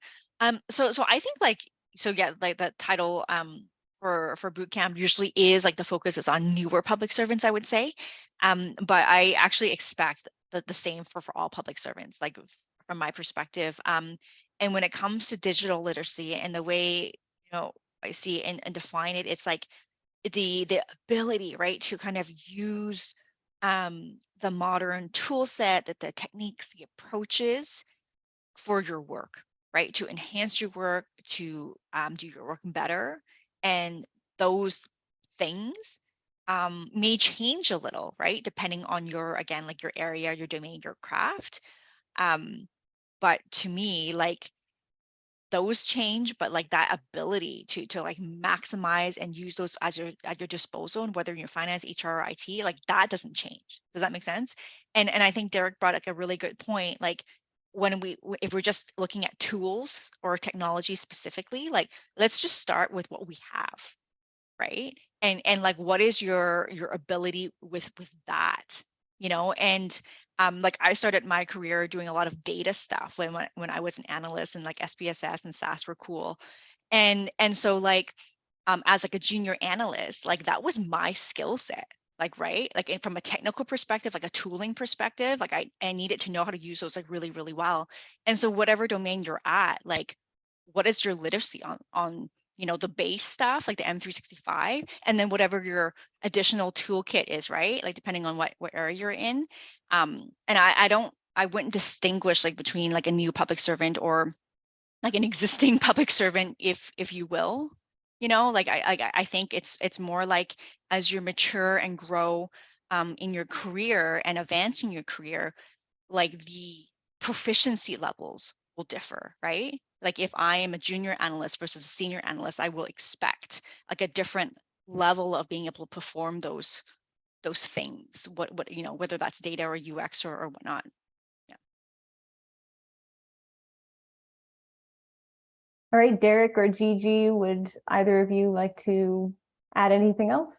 So I think like the title for bootcamp usually is like the focus is on newer public servants, I would say. But I actually expect the same for all public servants, like from my perspective. And when it comes to digital literacy and the way I see and define it, it's like the ability, right, to kind of use the modern tool set, that the techniques, the approaches for your work, right? To enhance your work, to do your work better. And those things may change a little, right? Depending on again, like your area, your domain, your craft. But to me, like those change, but like that ability to like maximize and use those at your disposal, and whether you're finance, HR, or IT, like that doesn't change. Does that make sense? And I think Derek brought like a really good point. Like if we're just looking at tools or technology specifically, like let's just start with what we have, right? And like what is your ability with that, you know? And like I started my career doing a lot of data stuff when I was an analyst, and like SPSS and SAS were cool. And so like as like a junior analyst, like that was my skill set. Like, right, like from a technical perspective, like a tooling perspective, like I needed to know how to use those like really, really well. And so whatever domain you're at, like what is your literacy on you know, the base stuff like the M365, and then whatever your additional toolkit is, right? Like depending on what area you're in. And I wouldn't distinguish like between like a new public servant or like an existing public servant, if you will. You know, like I think it's more like as you mature and grow in your career and advance in your career, like the proficiency levels will differ, right? Like if I am a junior analyst versus a senior analyst, I will expect like a different level of being able to perform those things, what you know, whether that's data or UX or whatnot. All right, Derek or Gigi, would either of you like to add anything else?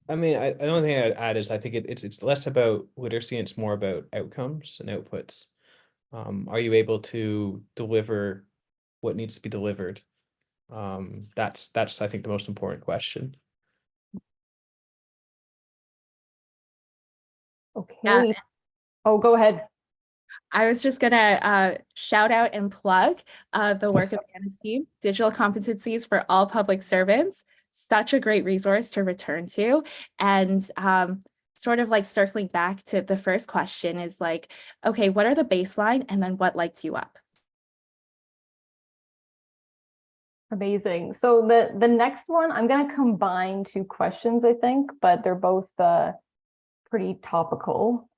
I mean, I the only thing I'd add is I think it's less about literacy and it's more about outcomes and outputs. Are you able to deliver what needs to be delivered? That's I think the most important question. Okay. Oh, go ahead. I was just gonna shout out and plug the work of Anna's team, Digital Competencies for All Public Servants. Such a great resource to return to. And sort of like circling back to the first question is like, okay, what are the baseline and then what lights you up? Amazing. So the next one, I'm going to combine two questions, I think, but they're both pretty topical.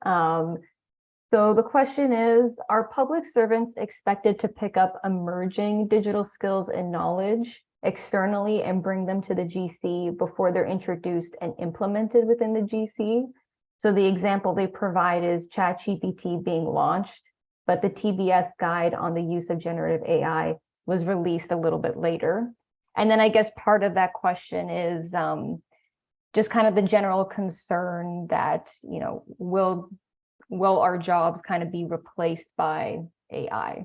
So the question is, are public servants expected to pick up emerging digital skills and knowledge externally and bring them to the GC before they're introduced and implemented within the GC? So the example they provide is ChatGPT being launched, but the TBS guide on the use of generative AI was released a little bit later. And then I guess part of that question is just kind of the general concern that, you know, will our jobs kind of be replaced by AI?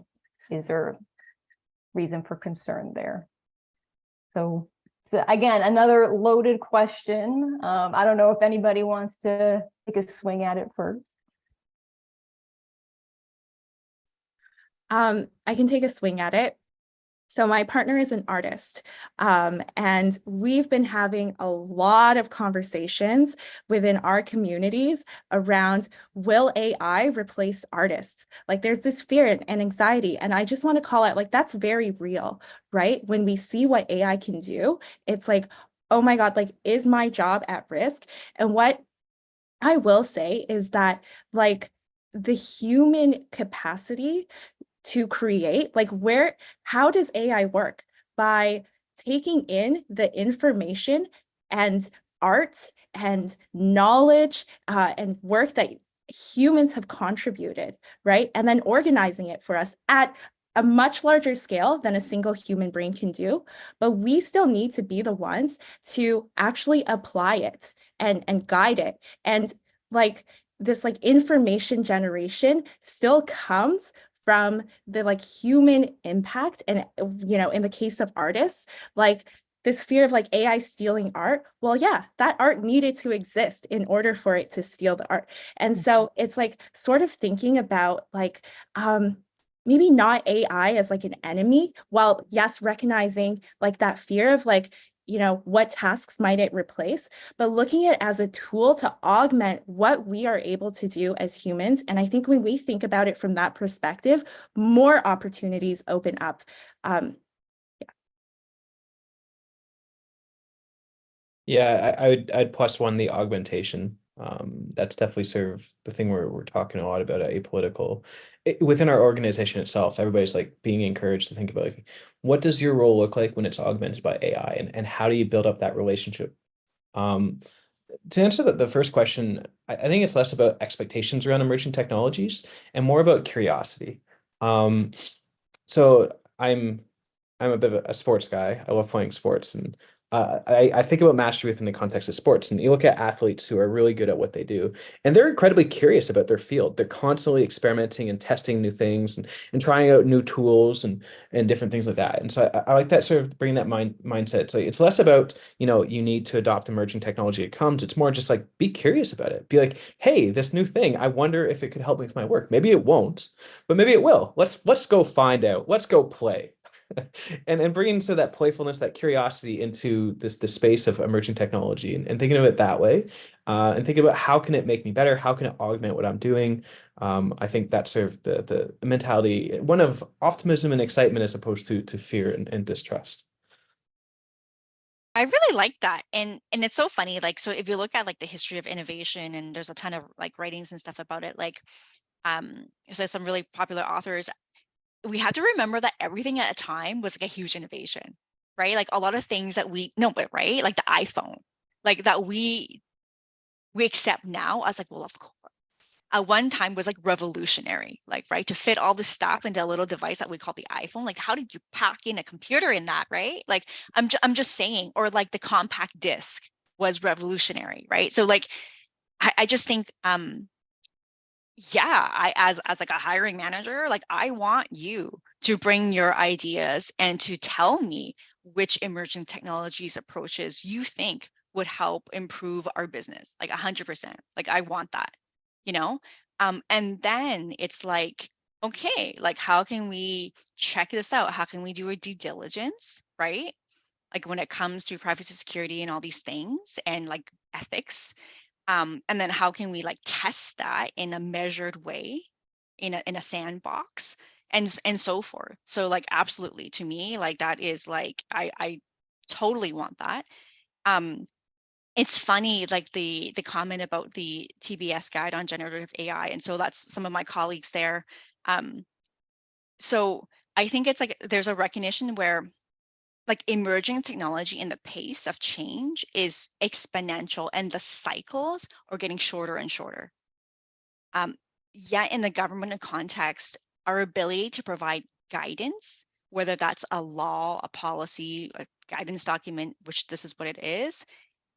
Is there reason for concern there? So again, another loaded question. I don't know if anybody wants to take a swing at it first. I can take a swing at it. So my partner is an artist, and we've been having a lot of conversations within our communities around, will AI replace artists? Like there's this fear and anxiety, and I just want to call out, like, that's very real, right? When we see what AI can do, it's like, oh my God, like, is my job at risk? And what I will say is that, like, the human capacity to create, like how does AI work? By taking in the information and art and knowledge and work that humans have contributed, right? And then organizing it for us at a much larger scale than a single human brain can do. But we still need to be the ones to actually apply it and guide it. And like this like information generation still comes from the like human impact. And, you know, in the case of artists, like this fear of like AI stealing art, well, yeah, that art needed to exist in order for it to steal the art. And so it's like sort of thinking about like, maybe not AI as like an enemy, while yes, recognizing like that fear of like, you know, what tasks might it replace, but looking at it as a tool to augment what we are able to do as humans. And I think when we think about it from that perspective, more opportunities open up. Yeah, I'd plus one the augmentation. That's definitely sort of the thing we're talking a lot about at Apolitical. Within our organization itself, everybody's like being encouraged to think about like, what does your role look like when it's augmented by AI, and how do you build up that relationship? to answer the first question, I think it's less about expectations around emerging technologies and more about curiosity. So I'm a bit of a sports guy. I love playing sports, and I think about mastery within the context of sports. And you look at athletes who are really good at what they do, and they're incredibly curious about their field. They're constantly experimenting and testing new things and trying out new tools and different things like that. And so I like that, sort of bringing that mindset. It's like, it's less about, you need to adopt emerging technology. It comes. It's more just like, be curious about it. Be like, hey, this new thing, I wonder if it could help me with my work. Maybe it won't, but maybe it will. Let's go find out. Let's go play. And bringing so that playfulness, that curiosity into this space of emerging technology, and thinking of it that way, and thinking about how can it make me better, how can it augment what I'm doing. I think that's sort of the mentality, one of optimism and excitement as opposed to fear and distrust. I really like that. And it's so funny. Like, so if you look at like the history of innovation, and there's a ton of like writings and stuff about it, like so some really popular authors, we have to remember that everything at a time was like a huge innovation, right? Like a lot of things that we know, but right, like the iPhone, like that we accept now as like, well, of course. At one time was like revolutionary, like, right, to fit all the stuff into a little device that we call the iPhone. Like, how did you pack in a computer in that, right? Like, I'm just saying, or like the compact disc was revolutionary, right? So like, I just think, yeah, I as like a hiring manager, like I want you to bring your ideas and to tell me which emerging technologies approaches you think would help improve our business, like 100%. Like I want that, you know? And then it's like, okay, like how can we check this out? How can we do a due diligence, right? Like when it comes to privacy, security, and all these things, and like ethics. And then how can we like test that in a measured way, in a sandbox, and so forth. So like absolutely, to me, like that is like I totally want that. It's funny, like the comment about the TBS guide on generative AI, and so that's some of my colleagues there. So I think it's like there's a recognition where like emerging technology and the pace of change is exponential, and the cycles are getting shorter and shorter. Yet in the government context, our ability to provide guidance, whether that's a law, a policy, a guidance document, which this is what it is,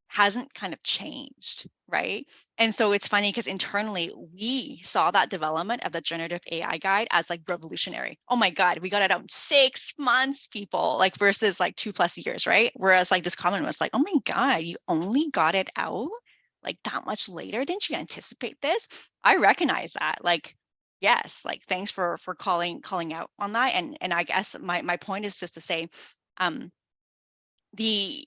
hasn't kind of changed, right? And so it's funny because internally we saw that development of the generative AI guide as like revolutionary. Oh my God, we got it out in 6 months, people, like versus like 2+ years, right? Whereas like this comment was like, oh my God, you only got it out like that much later. Didn't you anticipate this? I recognize that. Like, yes, like thanks for calling out on that. And I guess my point is just to say, the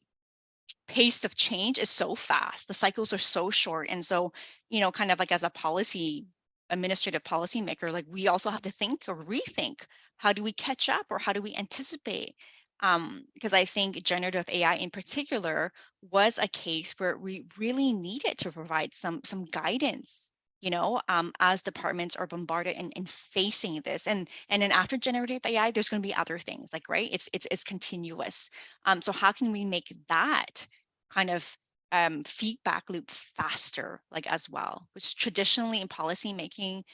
pace of change is so fast, the cycles are so short, and so kind of like as a administrative policymaker, like we also have to think or rethink, how do we catch up, or how do we anticipate, because I think generative AI in particular was a case where we really needed to provide some guidance, as departments are bombarded and facing this, and then after generative AI there's going to be other things, like, right, it's continuous. So how can we make that kind of feedback loop faster, like as well, which traditionally in policy making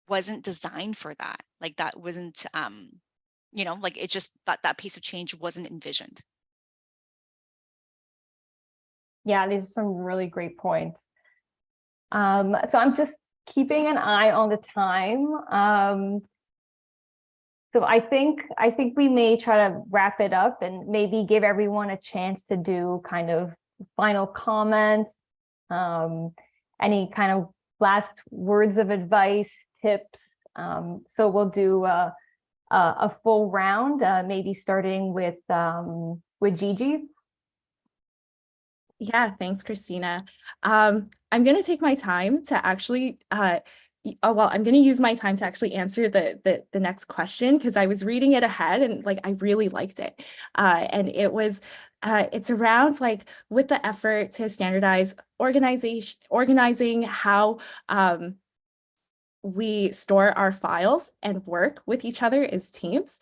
wasn't designed for that. Like that wasn't, like it just that piece of change wasn't envisioned. Yeah, these are some really great points. So I'm just keeping an eye on the time. So I think we may try to wrap it up and maybe give everyone a chance to do kind of final comments, any kind of last words of advice, tips. So we'll do a full round, maybe starting with Gigi. Yeah, thanks, Christina. I'm going to take my time to actually, I'm going to use my time to actually answer the next question, because I was reading it ahead and like I really liked it. And it was, it's around like with the effort to standardize organizing how we store our files and work with each other as teams.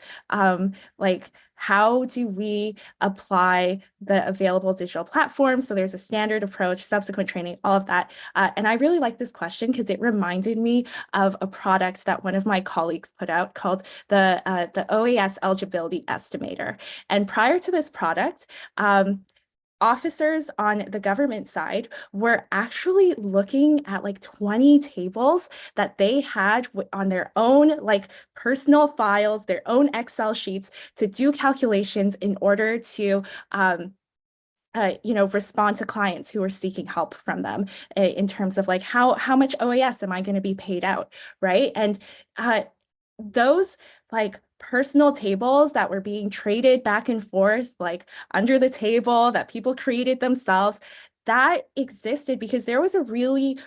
Like, how do we apply the available digital platforms? So there's a standard approach, subsequent training, all of that. And I really like this question because it reminded me of a product that one of my colleagues put out called the OAS Eligibility Estimator. And prior to this product, officers on the government side were actually looking at like 20 tables that they had on their own like personal files, their own Excel sheets to do calculations in order to respond to clients who are seeking help from them in terms of like how much OAS am I going to be paid out, right? And those like personal tables that were being traded back and forth, like under the table that people created themselves, that existed because there was a really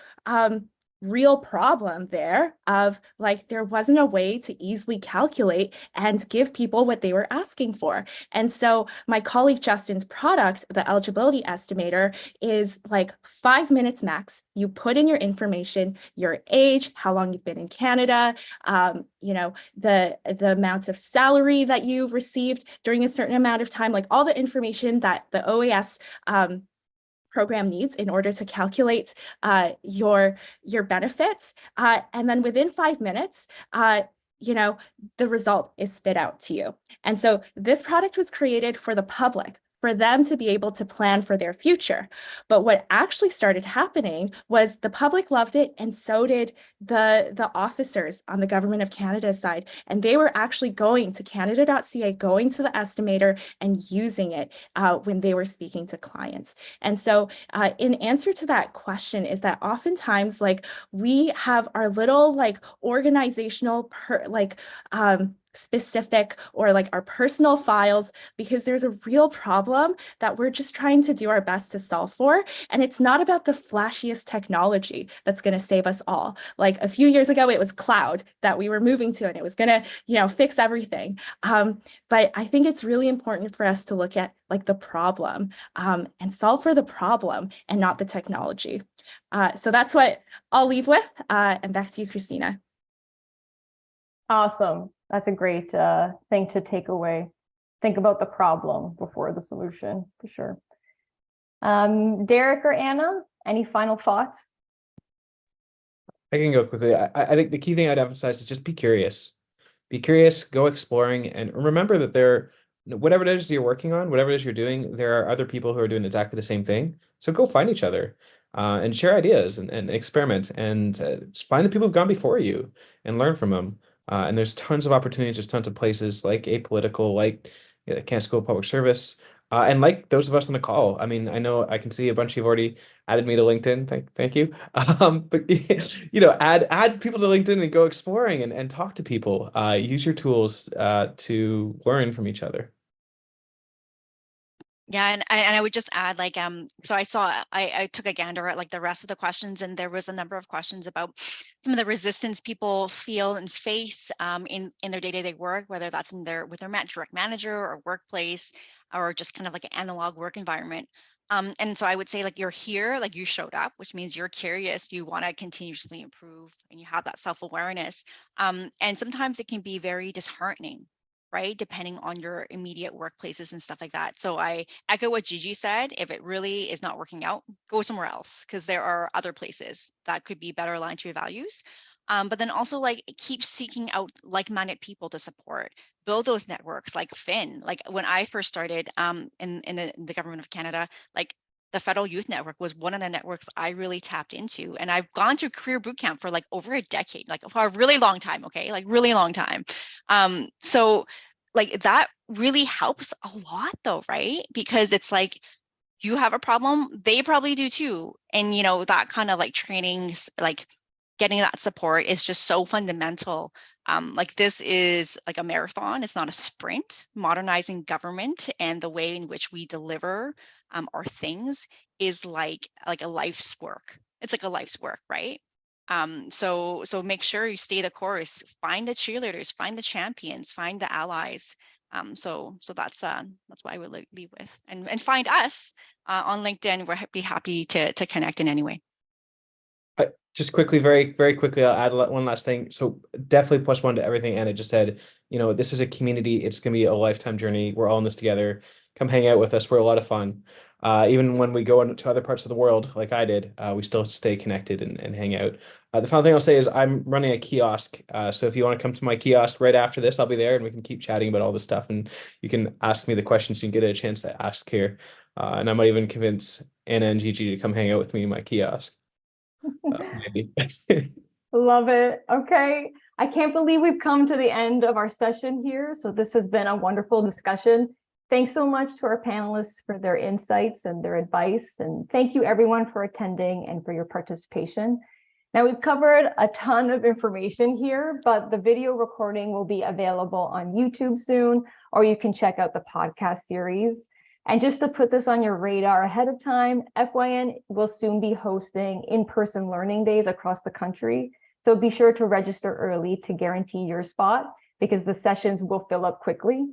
real problem there of like there wasn't a way to easily calculate and give people what they were asking for. And so my colleague Justin's product, the eligibility estimator, is like 5 minutes max. You put in your information, your age, how long you've been in Canada, the amount of salary that you received during a certain amount of time, like all the information that the OAS program needs in order to calculate your benefits. And then within 5 minutes, the result is spit out to you. And so this product was created for the public, for them to be able to plan for their future. But what actually started happening was the public loved it, and so did the officers on the Government of Canada side. And they were actually going to Canada.ca, going to the estimator and using it when they were speaking to clients. And so in answer to that question is that oftentimes like we have our little like organizational specific or like our personal files because there's a real problem that we're just trying to do our best to solve for. And it's not about the flashiest technology that's going to save us all. Like a few years ago, it was cloud that we were moving to and it was going to, fix everything. But I think it's really important for us to look at like the problem and solve for the problem and not the technology. So that's what I'll leave with. And back to you, Christina. Awesome. That's a great thing to take away. Think about the problem before the solution, for sure. Derek or Anna, any final thoughts? I can go quickly. I think the key thing I'd emphasize is just be curious. Be curious, go exploring, and remember that whatever it is you're working on, whatever it is you're doing, there are other people who are doing exactly the same thing. So go find each other and share ideas and experiment and find the people who've gone before you and learn from them. And there's tons of opportunities, there's tons of places like Apolitical, like Canada School of Public Service, and like those of us on the call. I mean, I know I can see a bunch of you have already added me to LinkedIn. Thank you. But add people to LinkedIn and go exploring and talk to people. Use your tools to learn from each other. Yeah, and I would just add like so I took a gander at like the rest of the questions, and there was a number of questions about some of the resistance people feel and face in their day-to-day work, whether that's with their direct manager or workplace or just kind of like an analog work environment. And so I would say like you're here, like you showed up, which means you're curious, you want to continuously improve, and you have that self-awareness. And sometimes it can be very disheartening, right? Depending on your immediate workplaces and stuff like that. So I echo what Gigi said. If it really is not working out, go somewhere else, because there are other places that could be better aligned to your values. But then also like keep seeking out like-minded people to support, build those networks like Finn. Like when I first started in the Government of Canada, like the Federal Youth Network was one of the networks I really tapped into. And I've gone to career boot camp for like over a decade, like for a really long time, okay? Like really long time. So like that really helps a lot though, right? Because it's like, you have a problem, they probably do too. And that kind of like trainings, like getting that support is just so fundamental. Like this is like a marathon, it's not a sprint. Modernizing government and the way in which we deliver our things is like a life's work. It's like a life's work, right? So make sure you stay the course, find the cheerleaders, find the champions, find the allies. So that's what I would leave with, and find us on LinkedIn. We're happy to connect in any way. Just quickly, very quickly, I'll add one last thing. So definitely +1 to everything Anna just said. You know, this is a community. It's going to be a lifetime journey. We're all in this together. Come hang out with us. We're a lot of fun. Even when we go into other parts of the world, like I did, we still stay connected and hang out. The final thing I'll say is I'm running a kiosk. So if you want to come to my kiosk right after this, I'll be there and we can keep chatting about all this stuff. And you can ask me the questions you can get a chance to ask here. And I might even convince Anna and Gigi to come hang out with me in my kiosk. Maybe. Love it. Okay. I can't believe we've come to the end of our session here. So this has been a wonderful discussion. Thanks so much to our panelists for their insights and their advice. And thank you everyone for attending and for your participation. Now we've covered a ton of information here, but the video recording will be available on YouTube soon, or you can check out the podcast series. And just to put this on your radar ahead of time, FYN will soon be hosting in-person learning days across the country. So be sure to register early to guarantee your spot because the sessions will fill up quickly.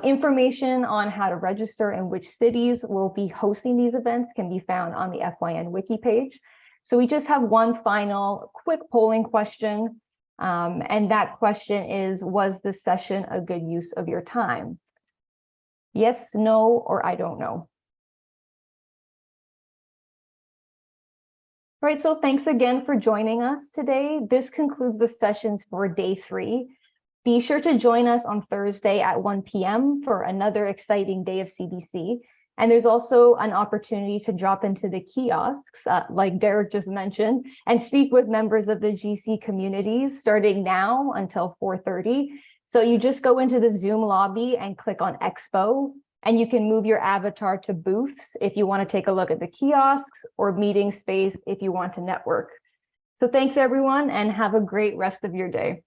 Information on how to register and which cities will be hosting these events can be found on the FYN wiki page. So we just have one final quick polling question. And that question is, was this session a good use of your time? Yes, no, or I don't know. All right, so thanks again for joining us today. This concludes the sessions for day 3. Be sure to join us on Thursday at 1 p.m. for another exciting day of CBC. And there's also an opportunity to drop into the kiosks, like Derek just mentioned, and speak with members of the GC communities starting now until 4:30. So you just go into the Zoom lobby and click on Expo, and you can move your avatar to booths if you want to take a look at the kiosks, or meeting space if you want to network. So thanks everyone, and have a great rest of your day.